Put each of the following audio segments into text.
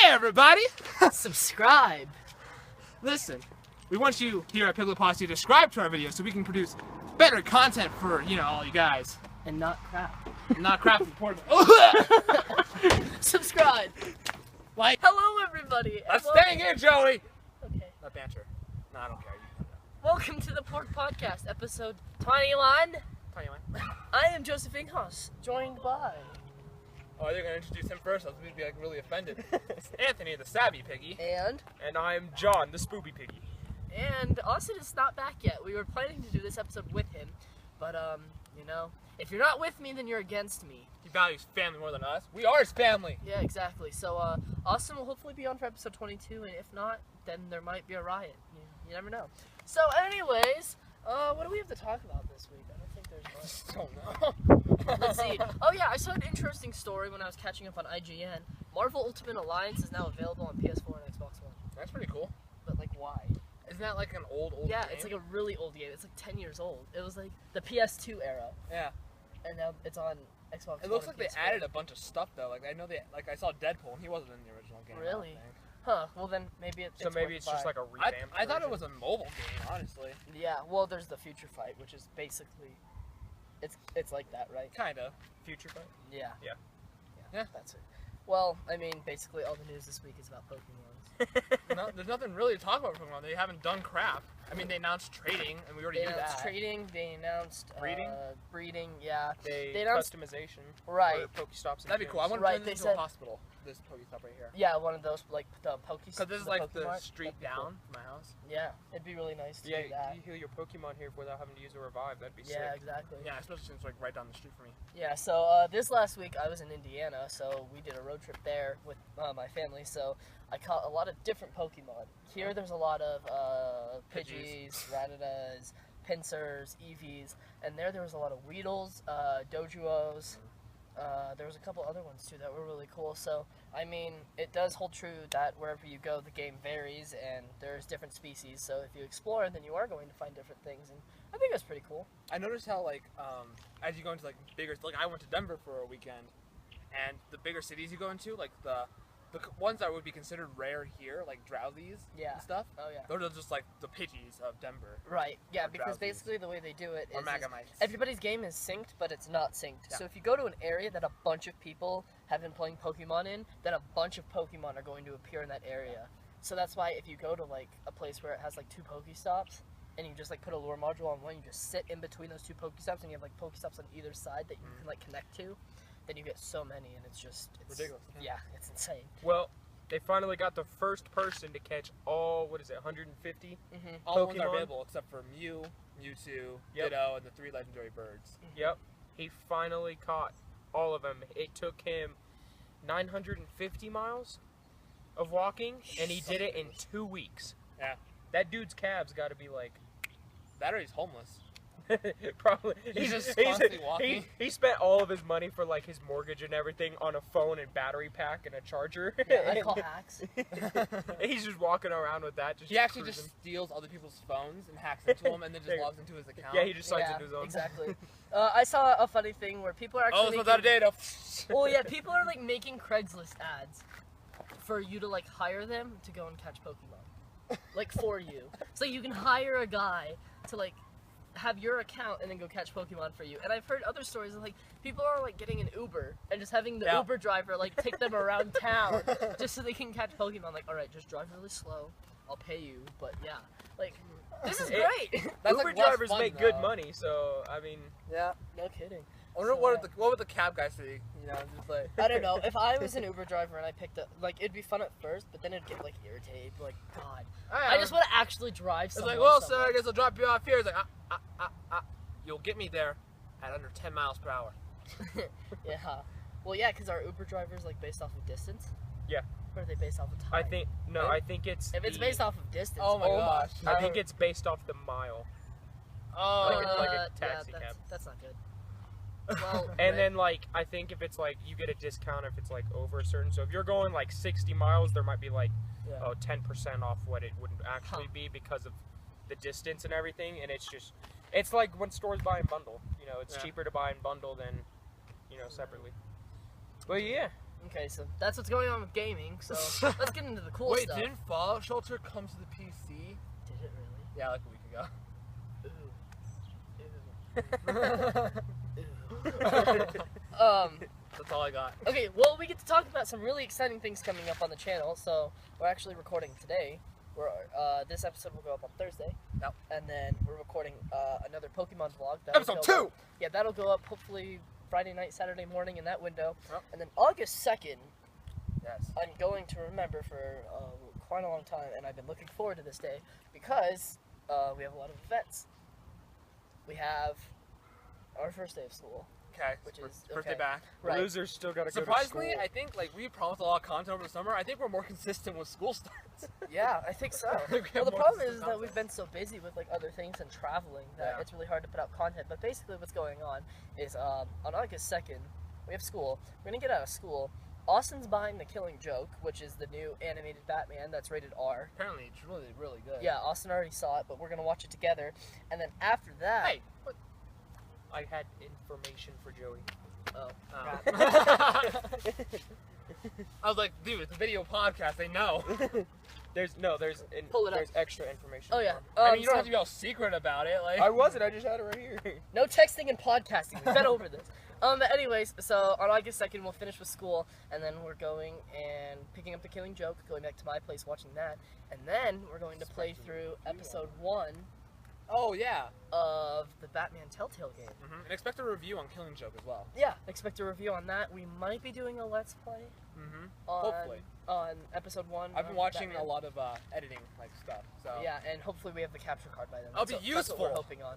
Hey everybody! Subscribe. Listen, we want you here at Piglet Posse to subscribe to our videos so we can produce better content for, all you guys. And not crap. Not crap and portable. Subscribe. Like. Hello everybody. Let's stay here, Joey! Okay. Not banter. No, I don't care. Welcome to the Pork Podcast, episode 21. 21. I am Joseph Inghaus, joined by... Oh, they're gonna introduce him first. I was gonna be like really offended. It's Anthony, the Savvy Piggy. And I'm John, the Spooby Piggy. And Austin is not back yet. We were planning to do this episode with him, but if you're not with me, then you're against me. He values family more than us. We are his family. Yeah, exactly. So Austin will hopefully be on for episode 22, and if not, then there might be a riot. You never know. So, anyways, what do we have to talk about this week? I don't think there's much. I just don't know. Let's see. Oh yeah, I saw an interesting story when I was catching up on IGN. Marvel Ultimate Alliance is now available on PS4 and Xbox One. That's pretty cool. But like, why? Isn't that like an old Yeah, game? it's like a really old game. It's like 10 years old. It was like the PS2 era. Yeah. And now it's on Xbox It One. looks like and they PS4. added a bunch of stuff though. Like I know I saw Deadpool and he wasn't in the original game. Really? Huh. Well then maybe it's Maybe it's just like a revamp. I thought it was a mobile game, honestly. Yeah. Well, there's the Future Fight, which is basically it's like that, right? Kinda. Future Fight? Yeah. Yeah. That's it. Well, I mean, basically all the news this week is about Pokemon. No, there's nothing really to talk about Pokemon. They haven't done crap. I mean, they announced trading, and we already They knew announced that. trading. They announced Breeding? Breeding. Yeah. They announced customization. right. For Pokestops and That'd be cool. I want to Right, turn they this into said- a hospital. This Pokestop right here. Yeah, one of those like the Pokestops. Because this is like the Pokemart. street That'd be cool. down from my house. Yeah, it'd be really nice to Yeah, do that. you heal your Pokemon here without having to use a revive. That'd be Yeah, sick. exactly. Yeah, especially since it's like right down the street from me. Yeah, so this last week I was in Indiana, so we did a road trip there with my family, so I caught a lot of different Pokemon. Here there's a lot of Pidgeys, Rattatas, Pincers, Eevees, and there was a lot of Weedles, Doduos. There was a couple other ones too that were really cool. So, I mean, it does hold true that wherever you go, the game varies and there's different species. So if you explore, then you are going to find different things, and I think that's pretty cool. I noticed how as you go into like bigger, like I went to Denver for a weekend, and the bigger cities you go into, like the ones that would be considered rare here, like Drowsies Yeah. and stuff. Oh yeah. Those are just like the Pidgeys of Denver. Right. Yeah, Or because Drowsies. basically the way they do it Or is Magamites. everybody's game is synced, but it's not synced. Yeah. So if you go to an area that a bunch of people have been playing Pokemon in, then a bunch of Pokemon are going to appear in that area. So that's why if you go to like a place where it has like 2 Pokestops, and you just like put a lure module on one, you just sit in between those 2 Pokestops, and you have like Pokestops on either side that you can like connect to, then you get so many, and it's Ridiculous. Yeah, it's insane. Well, they finally got the first person to catch all, 150? Mm-hmm. All ones are Pokemon? available except for Mew, Mewtwo, Yep. Ditto, and the 3 legendary birds. Yep. He finally caught all of them. It took him 950 miles of walking, and he did it in 2 weeks. Yeah. That dude's calves got to be like... That or he's homeless. Probably. He's just constantly walking. He spent all of his money for like his mortgage and everything on a phone and battery pack and a charger. Yeah, I call hacks. He's just walking around with that. He actually cruising. just steals other people's phones and hacks into them and then just logs into his account. Yeah, he just signs Yeah, into his own. exactly. I saw a funny thing where people are actually Oh, it's without a data. well, yeah, people are like making Craigslist ads for you to like hire them to go and catch Pokemon, like for you. So you can hire a guy to like have your account and then go catch Pokemon for you. And I've heard other stories of like people are like getting an Uber and just having the Yeah. Uber driver like take them around town just so they can catch Pokemon. Like, all right, just drive really slow. I'll pay you, but yeah, like this is great. That's Uber like less drivers fun, make though. good money, so I mean, Yeah, no kidding. I wonder what would the cab guy say? Just like I don't know. If I was an Uber driver and I picked up, like, it'd be fun at first, but then it'd get, like, irritated. Like, God. I just want to actually drive It's somewhere. like, well, sir, I guess I'll drop you off here. It's like, you'll get me there at under 10 miles per hour. Yeah. Well, yeah, because our Uber drivers, like, based off of distance. Yeah. Or are they based off of time? I think it's. If it's based off of distance. Oh my gosh. I think it's based off the mile. Oh, like a taxi yeah, cab. that's not good. Well, And then, like, I think if it's, like, you get a discount if it's, like, over a certain... So if you're going, like, 60 miles, there might be, like, yeah. 10% off what it would actually be because of the distance and everything. And it's just... It's like when stores buy in bundle. You know, it's cheaper to buy in bundle than, separately. But, yeah. Okay, so that's what's going on with gaming. So let's get into the cool Wait, stuff. didn't Fallout Shelter come to the PC? Did it really? Yeah, like a week ago. That's all I got. Okay, well, we get to talk about some really exciting things coming up on the channel. So we're actually recording today. This episode will go up on Thursday. Yep. And then we're recording another Pokemon vlog. Episode 2! Yeah, that'll go up hopefully Friday night, Saturday morning in that window. Yep. And then August 2nd, Yes. I'm going to remember for quite a long time, and I've been looking forward to this day because we have a lot of events. We have our first day of school. Okay. Which is first day okay. back. Right. Losers still gotta go to Surprisingly, school. I think like we promised a lot of content over the summer. I think we're more consistent with school starts. Yeah, I think so. We Well, have the more problem consistent is that content. we've been so busy with like other things and traveling that Yeah. it's really hard to put out content. But basically, what's going on is on August 2nd, we have school. We're gonna get out of school. Austin's buying The Killing Joke, which is the new animated Batman that's rated R. Apparently, it's really, really good. Yeah, Austin already saw it, but we're gonna watch it together. And then after that, Hey. What? I had information for Joey. oh, Oh. I was like, dude, it's a video podcast. They know. There's Pull it up. there's extra information. oh yeah. for him. I mean, you don't so have to be all secret about it. Like. I wasn't. I just had it right here. no texting and podcasting. We've been over this. But anyways, so on August 2nd, we'll finish with school, and then we're going and picking up The Killing Joke, going back to my place, watching that, and then we're going to play through episode 1 Oh yeah. of the Batman Telltale game. And expect a review on Killing Joke as well. Yeah, expect a review on that. We might be doing a Let's Play on, Hopefully. on episode 1. I've been of watching Batman. a lot of editing like stuff. So. Yeah, and hopefully we have the capture card by then. That'll be That's what we're useful. hoping on.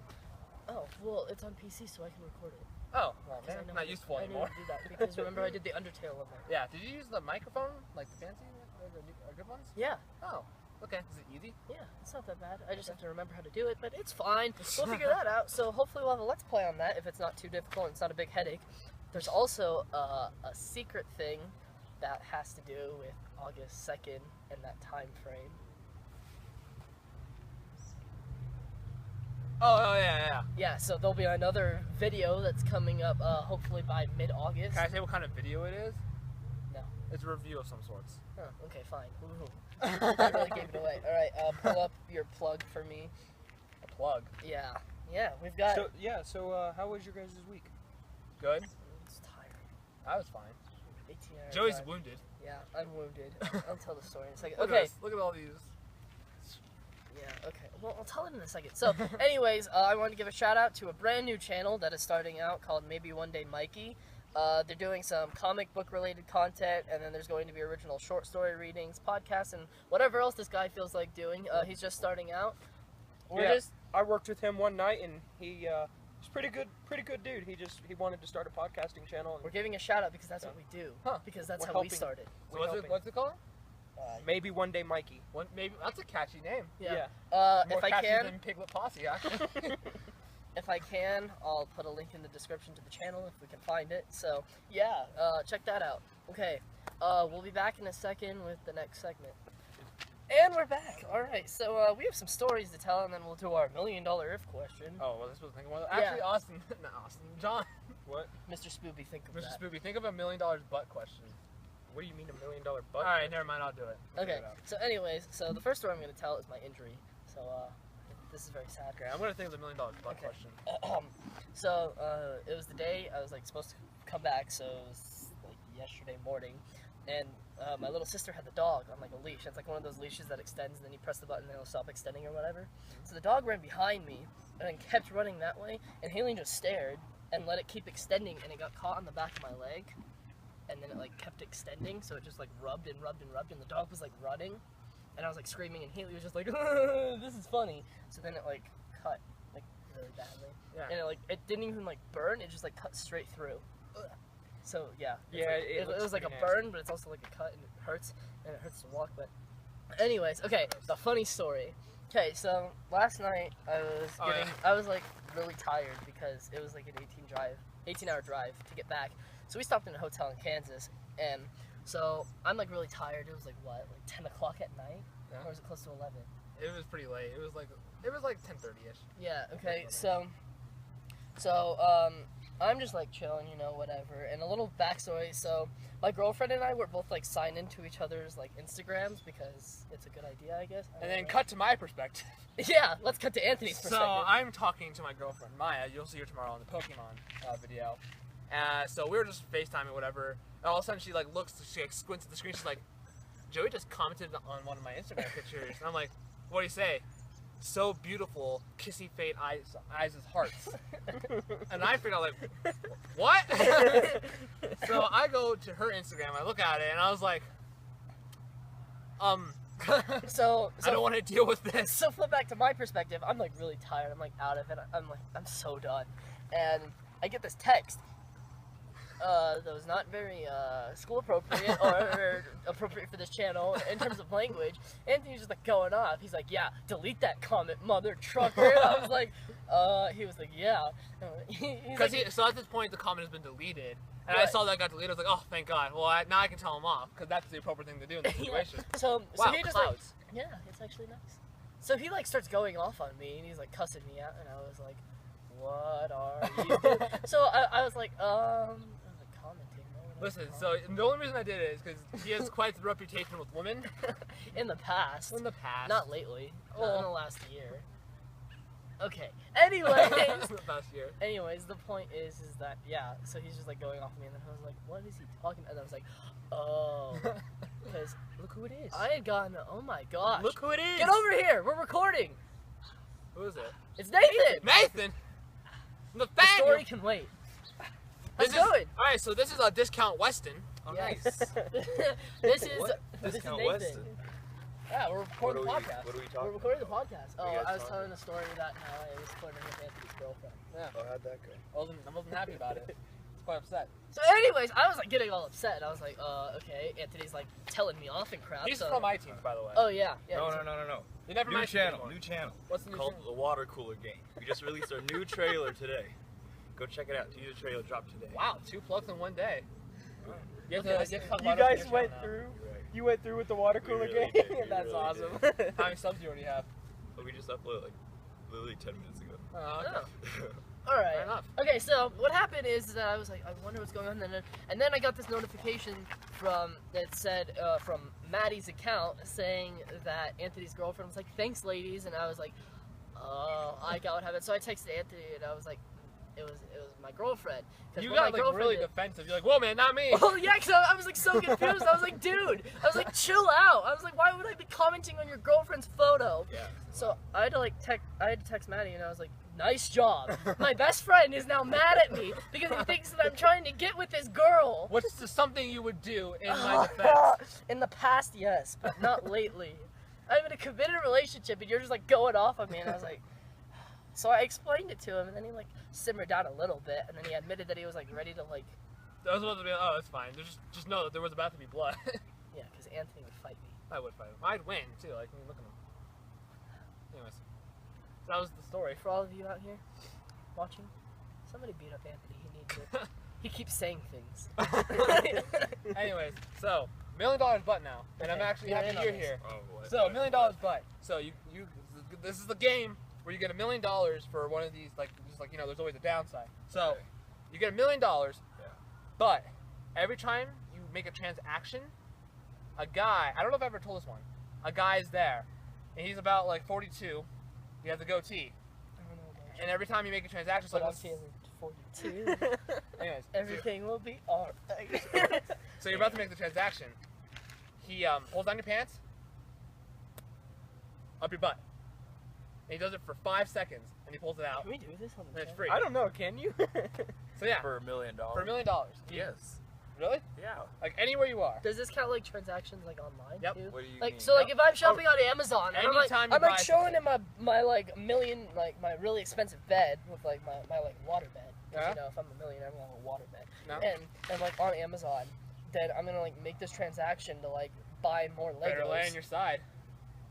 Oh, well, it's on PC, so I can record it. Oh, well, 'Cause I man, know not how- useful I anymore. need to do that because remember I did the Undertale one there. Yeah. Did you use the microphone, like the fancy, the good ones? Yeah. Oh. Okay. Is it easy? Yeah, it's not that bad. I just have to remember how to do it, but it's fine. We'll figure that out. So hopefully we'll have a Let's Play on that if it's not too difficult and it's not a big headache. There's also a secret thing that has to do with August 2nd and that time frame. Oh yeah. Yeah, so there'll be another video that's coming up hopefully by mid-August. Can I say what kind of video it is? No. It's a review of some sorts. Oh, okay, fine. Ooh. I really gave it away. Alright, pull up your plug for me. A plug. Yeah. Yeah, we've got... So how was your guys' week? Good. It's tired. I was fine. 18-hour Joey's drive. wounded. Yeah, I'm wounded. I'll tell the story in a second. Look at Okay. this. Look at all these. Yeah, okay. Well, I'll tell it in a second. So, anyways, I wanted to give a shout out to a brand new channel that is starting out called Maybe One Day Mikey. They're doing some comic book related content, and then there's going to be original short story readings, podcasts, and whatever else this guy feels like doing. He's just starting out. I worked with him one night, and he's pretty good dude. He wanted to start a podcasting channel. We're giving a shout out because that's what we do. Huh. Because that's We're how we helping. started. So what's it called? Maybe One Day Mikey. Maybe that's a catchy name. Yeah. More If I catchy can, than Piglet Posse, actually. if I can, I'll put a link in the description to the channel if we can find it. So, yeah, check that out. Okay, we'll be back in a second with the next segment. And we're back. All right, so we have some stories to tell, and then we'll do our $1 million if question. Oh, well, this was thinking about Yeah. actually Austin, not Austin, John. What? Mr. Spooby, think of Mr. that. Spoopy, think of $1 million butt question. What do you mean $1 million butt? All right, never mind. I'll do it. I'll Okay, figure it out. so anyways, so the first story I'm going to tell is my injury. So, this is very sad. Okay, I'm gonna think of the $1 million butt Okay. question. So, it was the day I was, like, supposed to come back, so it was, like, yesterday morning, and my little sister had the dog on, like, a leash. It's, like, one of those leashes that extends, and then you press the button, and it'll stop extending or whatever. So the dog ran behind me, and then kept running that way, and Haley just stared, and let it keep extending, and it got caught on the back of my leg, and then it, like, kept extending, so it just, like, rubbed and rubbed and rubbed, and the dog was, like, running, and I was, like, screaming, and Haley was just like, this is funny. So then it, like, cut, like, really badly. Yeah. And it, like, it didn't even, like, burn, it just, like, cut straight through. Ugh. So, yeah. It's Yeah, like, it looks was like a pretty burn, but it's also like a cut, and it hurts to walk, but... Anyways, okay, the funny story. Okay, so, last night, I was, like, really tired, because it was, like, an 18-hour drive to get back. So we stopped in a hotel in Kansas, and so I'm, like, really tired. It was, like, what, like 10 o'clock at night? Yeah. Or was it close to 11? It was pretty late. It was like 10:30ish. Yeah, okay, so, I'm just like chilling, you know, whatever. And a little backstory. So my girlfriend and I were both like signed into each other's like Instagrams because it's a good idea, I guess. And then cut to my perspective. Yeah, let's cut to Anthony's perspective. So I'm talking to my girlfriend Maya. You'll see her tomorrow on the Pokemon video. So we were just FaceTiming, whatever. And all of a sudden she like looks, she like squints at the screen. She's like, "Joey just commented on one of my Instagram pictures." And I'm like, "What do you say?" "So beautiful, kissy fate eyes as hearts." And I figured out like, what? So I go to her Instagram, I look at it, and I was like, So I don't want to deal with this. So flip back to my perspective. I'm like really tired. I'm like out of it. I'm so done. And I get this text that was not very school appropriate or appropriate for this channel in terms of language. Anthony's just like going off. He's like, "Yeah, delete that comment, mother trucker." I was like, he was like, "Yeah." Because so at this point the comment has been deleted. And I saw that got deleted. I was like, "Oh, thank God." Well, now I can tell him off because that's the appropriate thing to do in this situation. So wow, he just clouds. like, yeah, it's actually nice. So he like starts going off on me and he's like cussing me out, and I was like, "What are you doing?" So I was like, commenting. Listen, so the only reason I did it is because he has quite the reputation with women. In the past. In the past. Not lately. No. Not in the last year. Okay. Anyways. The past year. Anyways, the point is that, yeah, so he's just like going off me, and then I was like, "What is he talking about?" And I was like, "Oh." Because Look who it is. I had gotten, oh my gosh. Look who it is. Get over here. We're recording. Who is it? It's Nathan. Nathan! The The story fan! can wait. This Let's is, go it. Alright, so this is a discount Weston. Oh, Yes. nice. This is What? this is Discount Nathan. Weston? Yeah, we're recording the podcast. What are we We're talking recording the about? podcast. What are Oh, you guys I was talking telling the story that how I was flirting with Anthony's girlfriend. Yeah. Oh, how'd that go? I wasn't happy about it. I was quite upset. So, anyways, I was like getting all upset. I was like, okay, Anthony's like telling me off and crap. He's so. from iTunes, by the way. Oh yeah, yeah. No, he's- no. You never New mind. channel, new channel. What's the new Called channel? The Water Cooler Game. We just released our new trailer today. Go check it out. Teaser trailer dropped today. Wow, 2 plugs in one day. You have Okay, to talk You about it on guys your went channel through. You're right. You went through with the water We cooler really game. did, we That's really awesome. now. How many subs do you already have? But we just uploaded like literally 10 minutes ago. Oh, okay. All right. Fair enough. Okay, so what happened is that I was like, I wonder what's going on, and then I got this notification that said from Maddie's account saying that Anthony's girlfriend was like, "Thanks, ladies," and I was like, "Oh, I got what happened." So I texted Anthony and I was like, "It was my girlfriend." 'Cause You what got my like girlfriend really did- defensive. You're like, "Whoa, man, not me." Oh yeah, because I was like so confused. I was like, "Dude," I was like, "Chill out." I was like, "Why would I be commenting on your girlfriend's photo?" Yeah. So I had to text Maddie, and I was like, "Nice job. My best friend is now mad at me because he thinks that I'm trying to get with this girl." What's something you would do in my defense? In the past, yes, but not lately. I'm in a committed relationship, and you're just like going off on me, and I was like. So I explained it to him, and then he like simmered down a little bit, and then he admitted that he was like ready to like. I was about to be like, "Oh, it's fine. There's just know that there was about to be blood." Yeah, because Anthony would fight me. I would fight him. I'd win too. Like, I mean, look at him. Anyways, that was the story. For all of you out here watching, somebody beat up Anthony. He needs it. He keeps saying things. Anyways, so $1 million butt now, and I'm Okay, actually you're happy in on you're this. here. Oh, what? So $1 million butt. So you this is the game where you get $1 million for one of these, like, just like, you know, there's always a downside. So Okay. you get $1 million, Yeah. but every time you make a transaction, a guy, I don't know if I ever told this one, a guy is there, and he's about like 42. He has a goatee, I don't know about and every time you make a transaction, but so I'm feeling 42. anyways, Everything will be alright. so you're about to make the transaction. He pulls down your pants, up your butt. And he does it for 5 seconds, and he pulls it out, Can we do this on the and it's channel? free. I don't know. Can you? So yeah, For $1 million. for $1 million. Yes. Really? Yeah. Like anywhere you are. Does this count like transactions like online Yep. too? What do you Like mean? so, like if I'm shopping on Amazon, and Anytime you I'm like buy showing something. him my like million, like my really expensive bed with like my like water bed. 'Cause, Yeah. you know, if I'm a millionaire, I'm gonna have a water bed. No. And like on Amazon, then I'm gonna like make this transaction to like buy more Legos. Better lay on your side.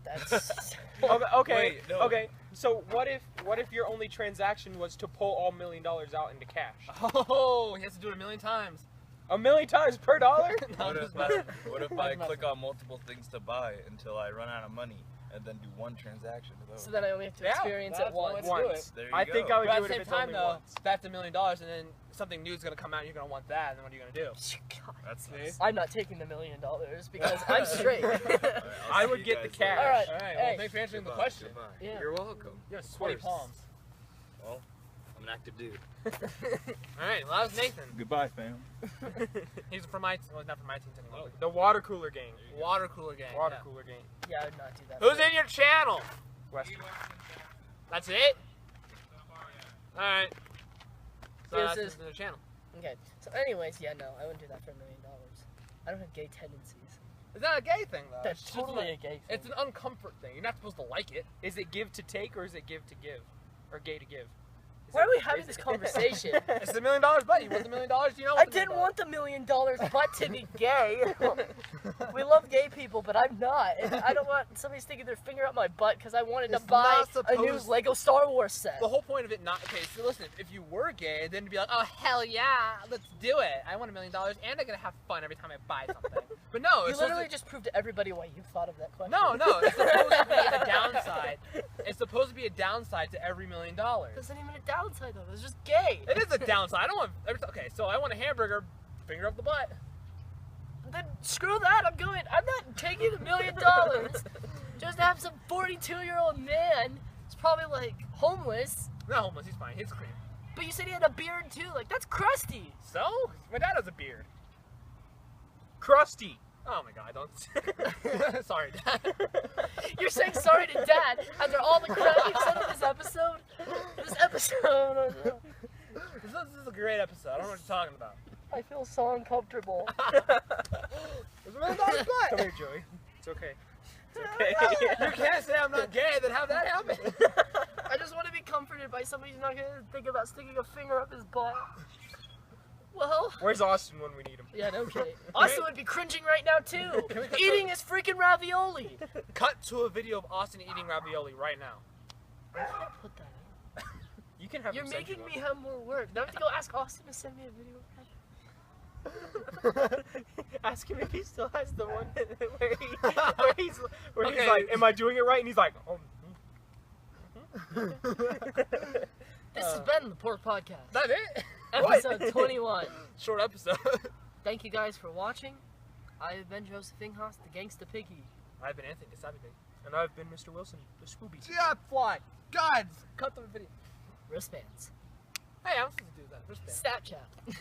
That's Okay. Wait, no. Okay. So what if your only transaction was to pull all $1 million out into cash? Oh, he has to do it 1 million times. 1 million times per dollar? No, I'm What just if, messing. what if I click on multiple things to buy until I run out of money, and then do one transaction of those. So then I only have to Yeah, experience that's it one way once. to do Once. There you I go. think I would But at do the it same if it's time, only though, once. that's $1 million, and then something new is gonna come out, and you're gonna want that, and then what are you gonna do? God. That's See? nice. I'm not taking the $1 million because I'm straight. All right, I'll I see would you get the guys cash. later. All right. All right. Hey. Well, thanks for answering the Goodbye, question. goodbye. Yeah. You're welcome. You have sweaty course. palms. Well, I'm an active dude. All right. Well, that was Nathan. Goodbye, fam. He's from my, well, not from my team anymore. The water cooler gang. Water cooler gang. Water yeah. cooler gang. Yeah, I would not do that. Who's in your channel? Western. That's it. All right. So This that's is- the channel. Okay. So, anyways, yeah, no, I wouldn't do that for $1 million. I don't have gay tendencies. It's not a gay thing though. That's It's just totally a like- gay thing. It's an uncomfort thing. You're not supposed to like it. Is it give to take or is it give to give? Or gay to give? Why are we having this conversation? It's $1 million, buddy. You want the $1 million? Do you know? I what the $1 didn't million want the $1 million but to be gay. We love gay people, but I'm not. And I don't want somebody sticking their finger up my butt because I wanted It's to buy not a new supposed- Lego Star Wars set. The whole point of it not okay. So listen, if you were gay, then it'd be like, oh hell yeah, let's do it. I want $1 million, and I'm gonna have fun every time I buy something. But no, You it's literally supposed just proved to everybody why you thought of that question. no. It's supposed to be a downside. It's supposed to be a downside to every $1 million. That's not even a downside though. It's just gay. It is a downside. I don't want. Okay, so I want a hamburger, finger up the butt. Then screw that. I'm going. I'm not taking $1 million just to have some 42-year-old man. It's probably like homeless. Not homeless. He's fine. He's clean. But you said he had a beard too. Like that's crusty. So my dad has a beard. Crusty. Oh my god, don't. Sorry, Dad. You're saying sorry to Dad after all the crap you've said in this episode. This episode. This is a great episode. I don't know what you're talking about. I feel so uncomfortable. It's $1 million Come butt. here, Joey. It's okay. It's okay. You can't say I'm not gay, then have that happen. I just want to be comforted by somebody who's not gonna think about sticking a finger up his butt. Well, Where's Austin when we need him? yeah, no kidding. Austin would be cringing right now too, Can we cut eating his freaking ravioli. Cut to a video of Austin eating ravioli right now. I can't put that in. You can have You're him send making you me have more work. Now I have to go ask Austin to send me a video. one. Ask him if he still has the one where he's Okay. like, am I doing it right? And he's like, oh. This has been the Pork Podcast, Is that it? episode 21. Short episode. Thank you guys for watching. I have been Joseph Inghos, the Gangsta Piggy. I've been Anthony Kasabi. And I've been Mr. Wilson, the Scooby. Yeah, fly. God, cut the video. Wristbands. Hey, I'm supposed to do that. Respect. Snapchat.